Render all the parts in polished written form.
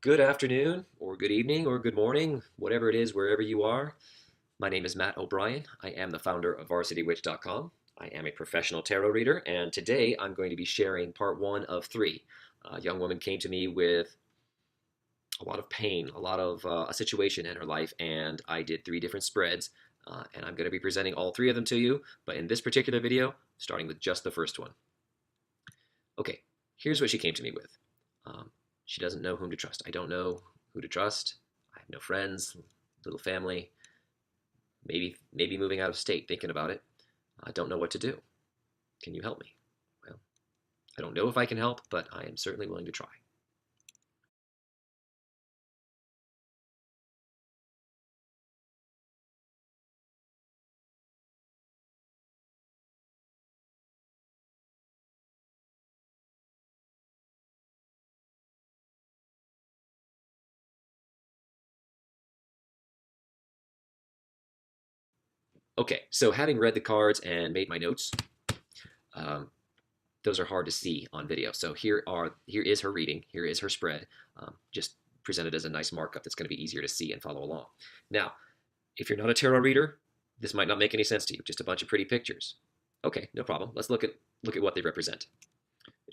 Good afternoon, or good evening, or good morning, whatever it is, wherever you are. My name is Matt O'Brien. I am the founder of VarsityWitch.com. I am a professional tarot reader, and today I'm going to be sharing part one of three. A young woman came to me with a lot of pain, a lot of a situation in her life, and I did three different spreads, and I'm going to be presenting all three of them to you. But in this particular video, starting with just the first one. Okay, here's what she came to me with. Um, she doesn't know whom to trust. I don't know who to trust. I have no friends, little family. Maybe moving out of state, thinking about it. I don't know what to do. Can you help me? Well, I don't know if I can help, but I am certainly willing to try. Okay, so having read the cards and made my notes, um, those are hard to see on video. So here is her reading. Here is her spread, just presented as a nice markup that's going to be easier to see and follow along. Now, if you're not a tarot reader, this might not make any sense to you. Just a bunch of pretty pictures. Okay, no problem. Let's look at what they represent.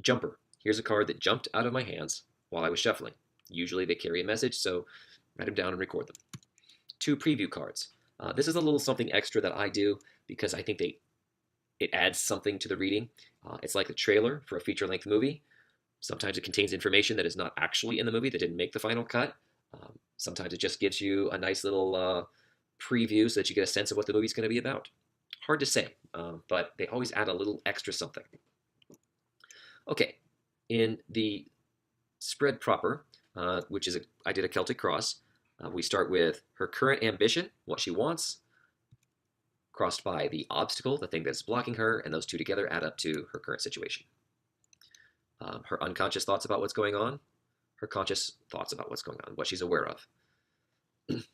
Jumper. Here's a card that jumped out of my hands while I was shuffling. Usually they carry a message, so write them down and record them. Two preview cards. This is a little something extra that I do because I think it adds something to the reading. It's like a trailer for a feature-length movie. Sometimes it contains information that is not actually in the movie that didn't make the final cut. Sometimes it just gives you a nice little preview so that you get a sense of what the movie's going to be about. Hard to say, but they always add a little extra something. Okay, in the spread proper, which is I did a Celtic cross. We start with her current ambition, what she wants, crossed by the obstacle, the thing that's blocking her, and those two together add up to her current situation. Her unconscious thoughts about what's going on, her conscious thoughts about what's going on, what she's aware of.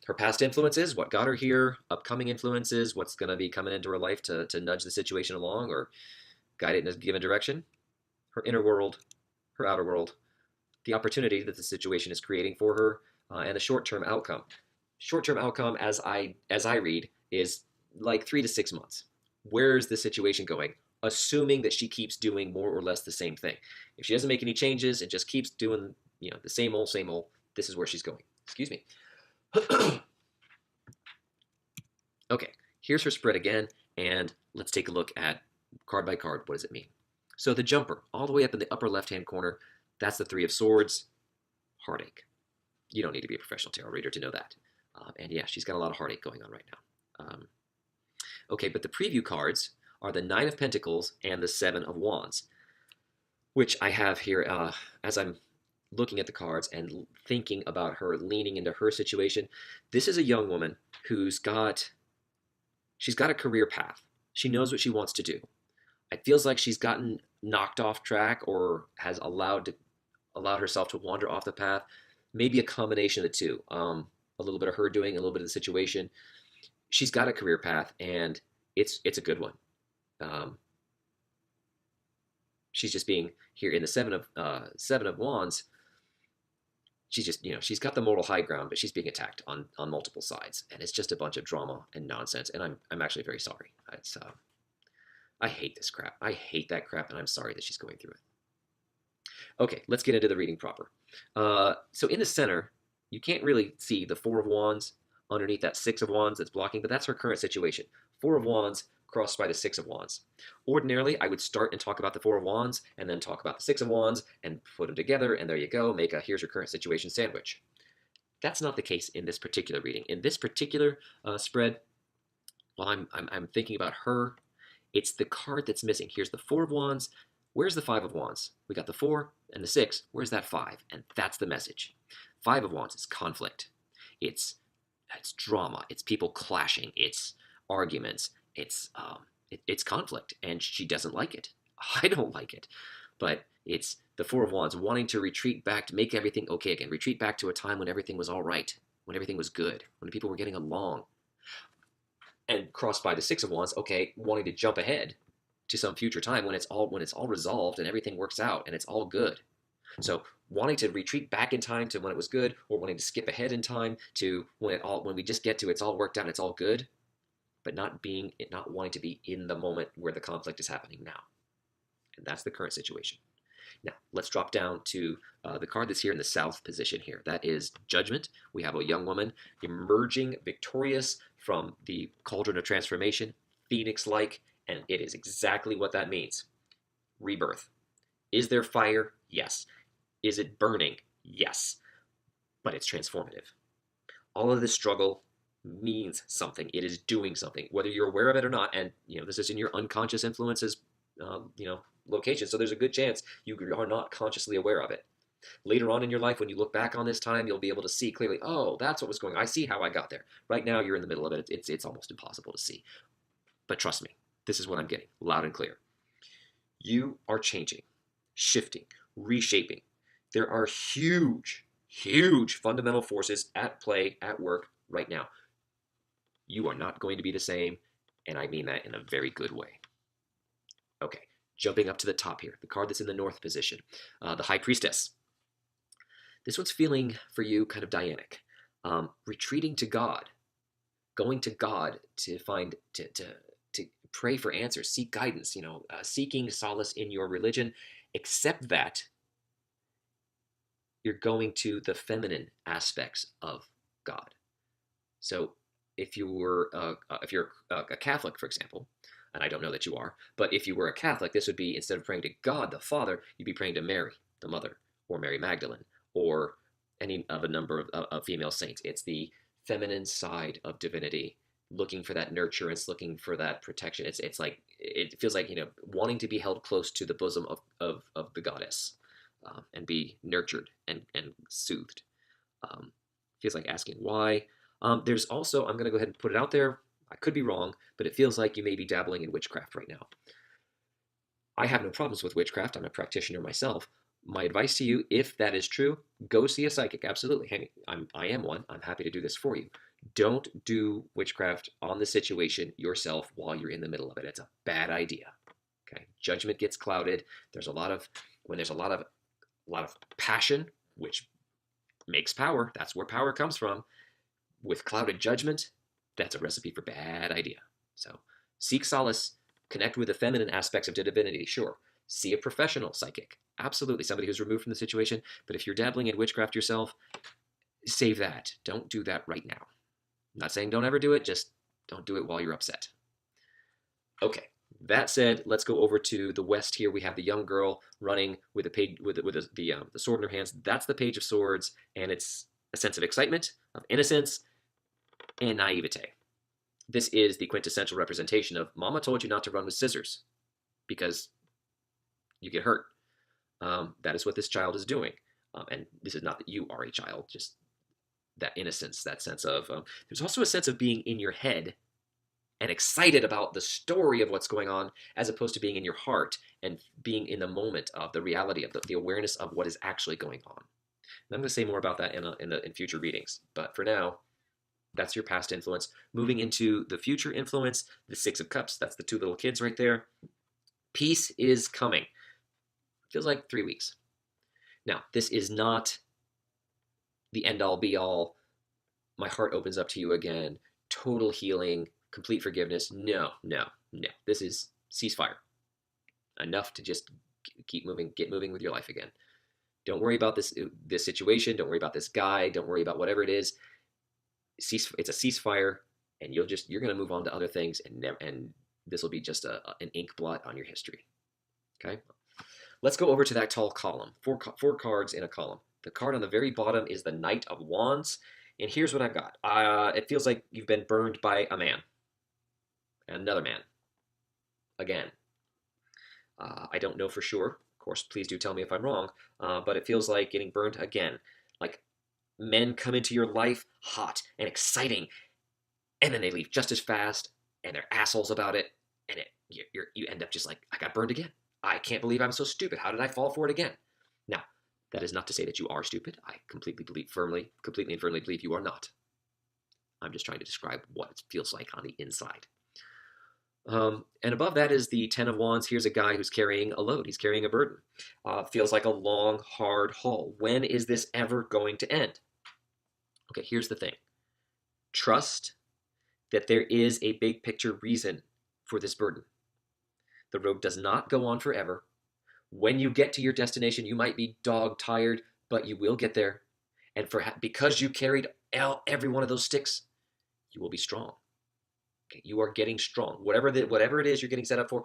Her past influences, what got her here, upcoming influences, what's going to be coming into her life to nudge the situation along or guide it in a given direction. Her inner world, her outer world, the opportunity that the situation is creating for her, and the short-term outcome. Short-term outcome, as I read, is like 3 to 6 months. Where is the situation going? Assuming that she keeps doing more or less the same thing. If she doesn't make any changes and just keeps doing the same old, this is where she's going. Excuse me. Okay, here's her spread again, and let's take a look at card by card. What does it mean? So the jumper, all the way up in the upper left-hand corner, that's the Three of Swords, heartache. You don't need to be a professional tarot reader to know that. And yeah, she's got a lot of heartache going on right now. Okay, but the preview cards are the Nine of Pentacles and the Seven of Wands, which I have here as I'm looking at the cards and thinking about her, leaning into her situation. This is a young woman she's got a career path. She knows what she wants to do. It feels like she's gotten knocked off track or has allowed herself to wander off the path. Maybe a combination of the two. A little bit of her doing, a little bit of the situation. She's got a career path, and it's a good one. She's just being here in the Seven of Wands. She's just she's got the moral high ground, but she's being attacked on multiple sides, and it's just a bunch of drama and nonsense. And I'm actually very sorry. I hate this crap. I hate that crap, and I'm sorry that she's going through it. Okay, let's get into the reading proper. So in the center, you can't really see the Four of Wands underneath that Six of Wands that's blocking, but that's her current situation. Four of Wands crossed by the Six of Wands. Ordinarily, I would start and talk about the Four of Wands and then talk about the Six of Wands and put them together, and there you go, make a here's your current situation sandwich. That's not the case in this particular reading. In this particular spread, while I'm thinking about her, it's the card that's missing. Here's the Four of Wands. Where's the Five of Wands? We got the 4 and the 6. Where's that 5? And that's the message. Five of Wands is conflict. It's drama. It's people clashing. It's arguments. It's conflict, and she doesn't like it. I don't like it, but it's the Four of Wands wanting to retreat back to make everything okay again. Retreat back to a time when everything was all right, when everything was good, when people were getting along. And crossed by the Six of Wands, okay, wanting to jump ahead to some future time when it's all resolved and everything works out and it's all good. So wanting to retreat back in time to when it was good, or wanting to skip ahead in time to when we just get to it's all worked out, it's all good, but not wanting to be in the moment where the conflict is happening now. And that's the current situation. Now, let's drop down to the card that's here in the south position here. That is Judgment. We have a young woman emerging victorious from the cauldron of transformation, phoenix-like, and it is exactly what that means. Rebirth. Is there fire? Yes. Is it burning? Yes. But it's transformative. All of this struggle means something. It is doing something, whether you're aware of it or not. And this is in your unconscious influences, location. So there's a good chance you are not consciously aware of it. Later on in your life, when you look back on this time, you'll be able to see clearly, oh, that's what was going on. I see how I got there. Right now, you're in the middle of it. It's almost impossible to see. But trust me, this is what I'm getting, loud and clear. You are changing, shifting, reshaping. There are huge, huge fundamental forces at play, at work right now. You are not going to be the same, and I mean that in a very good way. Okay, jumping up to the top here, the card that's in the north position, the High Priestess. This one's feeling for you kind of Dianic, retreating to God, going to God to find to pray for answers, seek guidance. Seeking solace in your religion. Except that you're going to the feminine aspects of God. So if you're a Catholic, for example, and I don't know that you are, but if you were a Catholic, this would be, instead of praying to God the Father, you'd be praying to Mary, the Mother, or Mary Magdalene, or any of a number of female saints. It's the feminine side of divinity, looking for that nurturance, looking for that protection. It's like, it feels like, wanting to be held close to the bosom of the goddess, and be nurtured and soothed. Feels like asking why. There's also, I'm going to go ahead and put it out there, I could be wrong, but it feels like you may be dabbling in witchcraft right now. I have no problems with witchcraft. I'm a practitioner myself. My advice to you, if that is true, go see a psychic. Absolutely. Hey, I am one. I'm happy to do this for you. Don't do witchcraft on the situation yourself while you're in the middle of it. It's a bad idea. Okay. Judgment gets clouded. When there's a lot of passion, which makes power. That's where power comes from. With clouded judgment, that's a recipe for bad idea. So seek solace, connect with the feminine aspects of divinity, sure. See a professional psychic, absolutely, somebody who's removed from the situation. But if you're dabbling in witchcraft yourself, save that. Don't do that right now. I'm not saying don't ever do it, just don't do it while you're upset. Okay, that said, let's go over to the west here. We have the young girl running with the sword in her hands. That's the Page of Swords, and it's a sense of excitement, of innocence, and naivete. This is the quintessential representation of Mama told you not to run with scissors because you get hurt. That is what this child is doing. And this is not that you are a child, just that innocence, that sense of, there's also a sense of being in your head and excited about the story of what's going on, as opposed to being in your heart and being in the moment of the reality of the awareness of what is actually going on. And I'm going to say more about that in future readings. But for now, that's your past influence. Moving into the future influence, the Six of Cups, that's the two little kids right there. Peace is coming. Feels like 3 weeks. Now, this is not the end-all, be-all, my heart opens up to you again, total healing, complete forgiveness. No. This is ceasefire. Enough to just keep moving, get moving with your life again. Don't worry about this situation. Don't worry about this guy. Don't worry about whatever it is. It's a ceasefire, and you're going to move on to other things, and this will be just an ink blot on your history. Okay? Let's go over to that tall column. Four cards in a column. The card on the very bottom is the Knight of Wands, and here's what I've got. It feels like you've been burned by a man. Another man. Again. I don't know for sure. Of course, please do tell me if I'm wrong, but it feels like getting burned again. Like men come into your life hot and exciting, and then they leave just as fast, and they're assholes about it, and you end up just like, I got burned again. I can't believe I'm so stupid. How did I fall for it again? Now, that is not to say that you are stupid. I completely and firmly believe you are not. I'm just trying to describe what it feels like on the inside. And above that is the Ten of Wands. Here's a guy who's carrying a load. He's carrying a burden. Feels like a long, hard haul. When is this ever going to end? Okay, here's the thing. Trust that there is a big picture reason for this burden. The road does not go on forever. When you get to your destination, you might be dog tired, but you will get there. And because you carried out every one of those sticks, you will be strong. Okay, you are getting strong. Whatever it is you're getting set up for,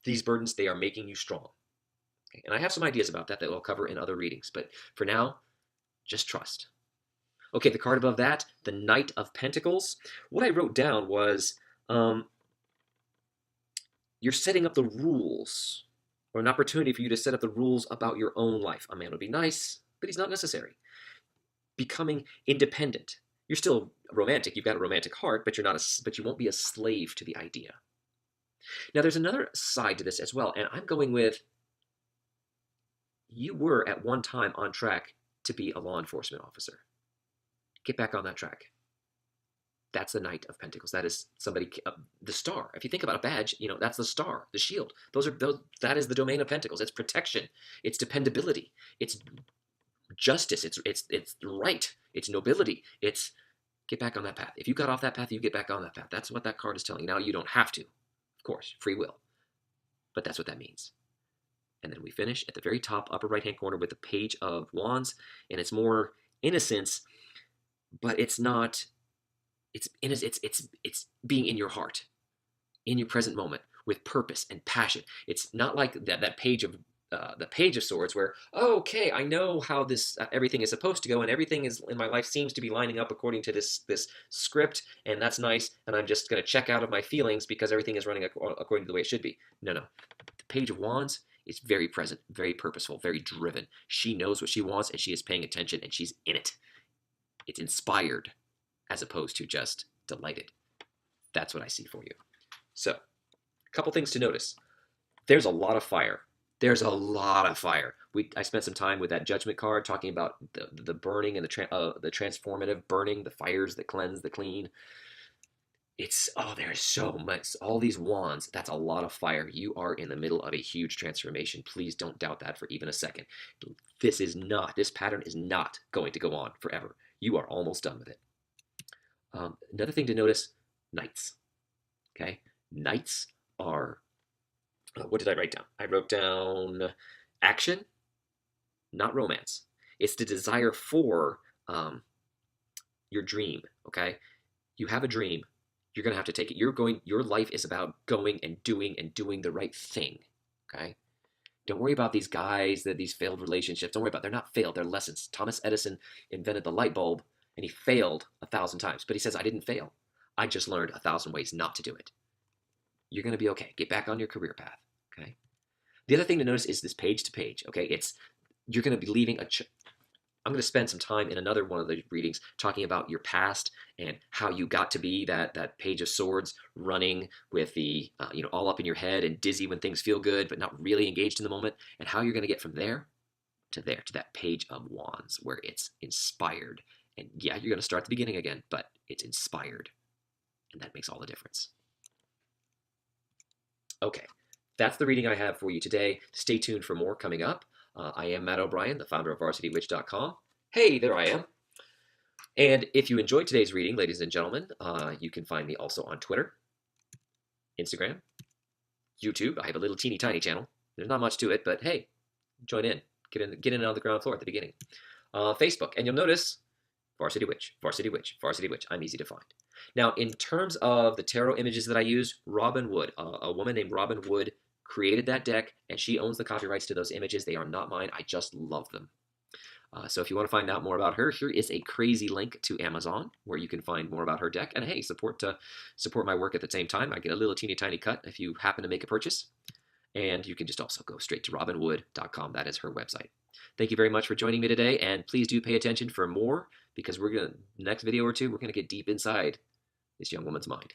these burdens, they are making you strong. Okay, and I have some ideas about that I'll cover in other readings. But for now, just trust. Okay, the card above that, the Knight of Pentacles. What I wrote down was you're setting up the rules, or an opportunity for you to set up the rules about your own life. A man would be nice, but he's not necessary. Becoming independent. You're still romantic. You've got a romantic heart, but but you won't be a slave to the idea. Now, there's another side to this as well, and I'm going with you were at one time on track to be a law enforcement officer. Get back on that track. That's the Knight of Pentacles. That is somebody, the star. If you think about a badge, that's the star, the shield. That is the domain of Pentacles. It's protection. It's dependability. It's justice. It's right. It's nobility. It's get back on that path. If you got off that path, you get back on that path. That's what that card is telling you. Now, you don't have to, of course, free will. But that's what that means. And then we finish at the very top, upper right-hand corner with the Page of Wands. And it's more innocence, but it's not. It's being in your heart, in your present moment, with purpose and passion. It's not like that page of the Page of Swords, where okay, I know how this everything is supposed to go, and everything is in my life seems to be lining up according to this script, and that's nice, and I'm just going to check out of my feelings because everything is running according to the way it should be. No, the Page of Wands is very present, very purposeful, very driven. She knows what she wants, and she is paying attention, and she's in it. It's inspired, as opposed to just delighted. That's what I see for you. So, a couple things to notice. There's a lot of fire. There's a lot of fire. I spent some time with that Judgment card talking about the burning and the transformative burning, the fires that cleanse, the clean. There's so much. All these wands, that's a lot of fire. You are in the middle of a huge transformation. Please don't doubt that for even a second. This pattern is not going to go on forever. You are almost done with it. Another thing to notice, knights. Okay, knights are, what did I write down? I wrote down action, not romance. It's the desire for your dream, okay? You have a dream, you're going to have to take it. Your life is about going and doing the right thing, okay? Don't worry about these guys, these failed relationships. Don't worry about, they're not failed, they're lessons. Thomas Edison invented the light bulb, and he failed 1,000 times. But he says, I didn't fail. I just learned 1,000 ways not to do it. You're going to be okay. Get back on your career path, okay? The other thing to notice is this page to page, okay? You're going to be leaving I'm going to spend some time in another one of the readings talking about your past and how you got to be that Page of Swords, running with the, all up in your head and dizzy when things feel good, but not really engaged in the moment, and how you're going to get from there, to that Page of Wands, where it's inspired. And yeah, you're going to start at the beginning again, but it's inspired. And that makes all the difference. Okay, that's the reading I have for you today. Stay tuned for more coming up. I am Matt O'Brien, the founder of VarsityWitch.com. Hey, there I am. And if you enjoyed today's reading, ladies and gentlemen, you can find me also on Twitter, Instagram, YouTube. I have a little teeny tiny channel. There's not much to it, but hey, join in. Get in on the ground floor at the beginning. Facebook, and you'll notice Varsity Witch, Varsity Witch, Varsity Witch. I'm easy to find. Now, in terms of the tarot images that I use, Robin Wood, a woman named Robin Wood, created that deck, and she owns the copyrights to those images. They are not mine. I just love them. So if you want to find out more about her, here is a crazy link to Amazon where you can find more about her deck. And hey, support my work at the same time. I get a little teeny tiny cut if you happen to make a purchase. And you can just also go straight to robinwood.com. That is her website. Thank you very much for joining me today, and please do pay attention for more, because next video or two, we're going to get deep inside this young woman's mind.